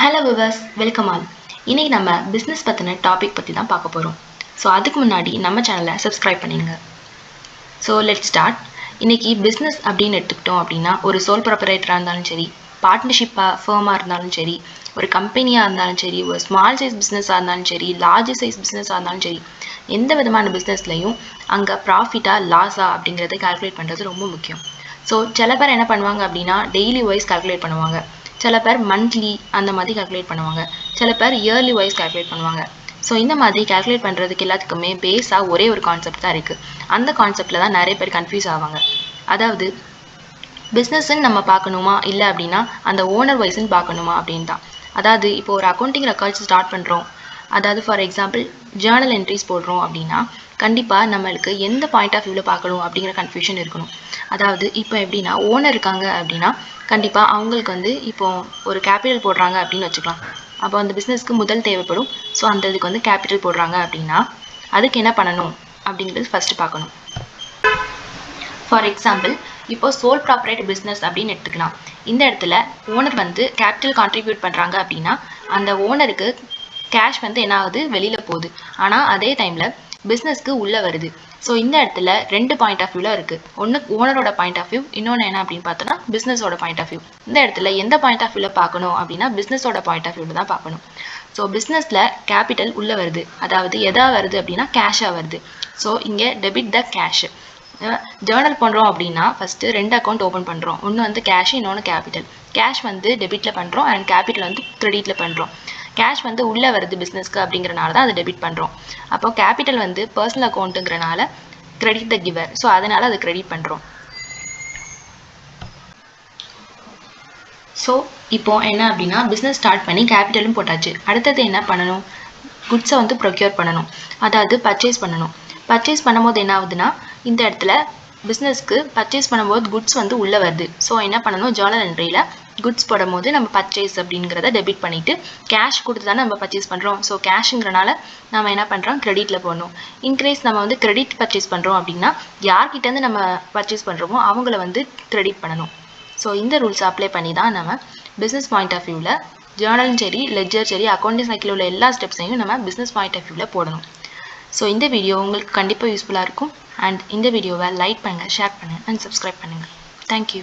Hello viewers, welcome all. இன்னைக்கு நம்ம business பத்தின டாபிக் பத்தி தான் பார்க்க போறோம். ஸோ அதுக்கு முன்னாடி நம்ம சேனலை சப்ஸ்கிரைப் பண்ணிடுங்க. So let's start. இன்னைக்கு பிஸ்னஸ் அப்படின்னு எடுத்துக்கிட்டோம் அப்படின்னா ஒரு சோல் ப்ரொப்ரைட்டராக இருந்தாலும் சரி, பார்ட்னர்ஷிப்பாக ஃபர்மாக இருந்தாலும் சரி, ஒரு கம்பெனியாக இருந்தாலும் சரி, ஒரு ஸ்மால் சைஸ் பிஸ்னஸாக இருந்தாலும் சரி, லார்ஜ் சைஸ் பிஸ்னஸாக இருந்தாலும் சரி, எந்த விதமான பிஸ்னஸ்லையும் அங்கே ப்ராஃபிட்டாக லாஸா அப்படிங்கிறத கால்குலேட் பண்ணுறது ரொம்ப முக்கியம். ஸோ சில பேர் என்ன பண்ணுவாங்க அப்படின்னா டெய்லி வைஸ் கால்குலேட் பண்ணுவாங்க, சில பேர் மந்த்லி அந்த மாதிரி கால்குலேட் பண்ணுவாங்க, சில பேர் இயர்லி வைஸ் கால்குலேட் பண்ணுவாங்க. ஸோ இந்த மாதிரி கால்குலேட் பண்ணுறதுக்கு எல்லாத்துக்குமே பேஸாக ஒரே ஒரு கான்செப்ட் தான் இருக்குது. அந்த கான்செப்டில் தான் நிறைய பேர் கன்ஃபியூஸ் ஆவாங்க. அதாவது பிஸ்னஸ்ன்னு நம்ம பார்க்கணுமா இல்லை அப்படின்னா அந்த ஓனர் வைஸ்ன்னு பார்க்கணுமா அப்படின்னு தான். அதாவது இப்போ ஒரு அக்கௌண்டிங் ரெக்கார்ட்ஸ் ஸ்டார்ட் பண்ணுறோம், அதாவது ஃபார் எக்ஸாம்பிள் ஜேர்னல் என்ட்ரிஸ் போடுறோம் அப்படின்னா கண்டிப்பாக நம்மளுக்கு எந்த பாயிண்ட் ஆஃப் வியூவில் பார்க்கணும் அப்படிங்கிற கன்ஃபியூஷன் இருக்கணும். அதாவது இப்போ எப்படின்னா ஓனர் இருக்காங்க அப்படின்னா கண்டிப்பாக அவங்களுக்கு வந்து இப்போ ஒரு கேபிட்டல் போடுறாங்க அப்படின்னு வச்சுக்கலாம். அப்போ அந்த பிஸ்னஸ்க்கு முதல் தேவைப்படும். ஸோ அந்த இதுக்கு வந்து கேபிட்டல் போடுறாங்க அப்படின்னா அதுக்கு என்ன பண்ணணும் அப்படிங்கிறது ஃபஸ்ட்டு பார்க்கணும். ஃபார் எக்ஸாம்பிள் இப்போ சோல் ப்ராப்பரேட் பிஸ்னஸ் அப்படின்னு எடுத்துக்கலாம். இந்த இடத்துல ஓனர் வந்து கேபிட்டல் கான்ட்ரிபியூட் பண்ணுறாங்க அப்படின்னா அந்த ஓனருக்கு கேஷ் வந்து என்ன ஆகுது, வெளியில் போகுது. ஆனால் அதே டைமில் பிஸ்னஸ்க்கு உள்ளே வருது. ஸோ இந்த இடத்துல ரெண்டு பாயிண்ட் ஆஃப் வியூவில் இருக்குது. ஒன்று ஓனரோட பாயிண்ட் ஆஃப் வியூ, இன்னொன்று என்ன அப்படின்னு பார்த்தோன்னா பிஸ்னஸோட பாயிண்ட் ஆஃப் வியூ. இந்த இடத்துல எந்த பாயிண்ட் ஆஃப் வியூவில் பார்க்கணும் அப்படின்னா பிஸ்னஸோட பாயிண்ட் ஆஃப் வியூவில் தான் பார்க்கணும். ஸோ பிஸ்னஸில் கேபிட்டல் உள்ளே வருது, அதாவது எதா வருது அப்படின்னா கேஷாக வருது. ஸோ இங்கே டெபிட் த கேஷ். ஜேர்னல் பண்ணுறோம் அப்படின்னா ஃபஸ்ட்டு ரெண்டு அக்கௌண்ட் ஓப்பன் பண்ணுறோம். ஒன்று வந்து கேஷ், இன்னொன்று கேபிட்டல். கேஷ் வந்து டெபிட்டில் பண்ணுறோம் அண்ட் கேபிட்டல் வந்து க்ரெடிட்டில் பண்ணுறோம். கேஷ் வந்து உள்ளே வருது பிஸ்னஸ்க்கு அப்படிங்கிறனால தான் அதை டெபிட் பண்ணுறோம். அப்போ கேபிட்டல் வந்து பர்சனல் அக்கௌண்ட்டுங்கிறனால கிரெடிட் த கிவர். ஸோ அதனால் அதை கிரெடிட் பண்ணுறோம். ஸோ இப்போ என்ன அப்படின்னா பிஸ்னஸ் ஸ்டார்ட் பண்ணி கேபிட்டலும் போட்டாச்சு. அடுத்தது என்ன பண்ணணும், குட்ஸை வந்து ப்ரொக்யூர் பண்ணணும், அதாவது பர்ச்சேஸ் பண்ணணும். பர்ச்சேஸ் பண்ணும்போது என்ன ஆகுதுன்னா இந்த இடத்துல பிஸ்னஸ்க்கு பர்ச்சேஸ் பண்ணும்போது குட்ஸ் வந்து உள்ளே வருது. ஸோ என்ன பண்ணணும், ஜேர்னல் என்ட்ரியில் குட்ஸ் போடும்போது நம்ம பர்ச்சேஸ் அப்படிங்கிறத டெபிட் பண்ணிவிட்டு கேஷ் கொடுத்து தானே நம்ம பர்ச்சேஸ் பண்ணுறோம். ஸோ கேஷுங்கிறனால நம்ம என்ன பண்ணுறோம், க்ரெடிட்டில் போடணும். இன்கேஸ் நம்ம வந்து கிரெடிட் பர்ச்சேஸ் பண்ணுறோம் அப்படின்னா யார்கிட்டேருந்து நம்ம பர்ச்சேஸ் பண்ணுறோமோ அவங்கள வந்து கிரெடிட் பண்ணணும். ஸோ இந்த ரூல்ஸ் அப்ளை பண்ணி தான் நம்ம பிஸ்னஸ் பாயிண்ட் ஆஃப் வியூவில் ஜேர்னலும் சரி, லெட்ஜர் சரி, அக்கௌண்டிங் சைக்கிள் உள்ள எல்லா ஸ்டெப்ஸையும் நம்ம பிஸ்னஸ் பாயிண்ட் ஆஃப் வியூவில் போடணும். ஸோ இந்த வீடியோ உங்களுக்கு கண்டிப்பாக யூஸ்ஃபுல்லாக இருக்கும். அண்ட் இந்த வீடியோவை லைக் பண்ணுங்கள், ஷேர் பண்ணுங்கள் அண்ட் சப்ஸ்கிரைப் பண்ணுங்கள். தேங்க்யூ.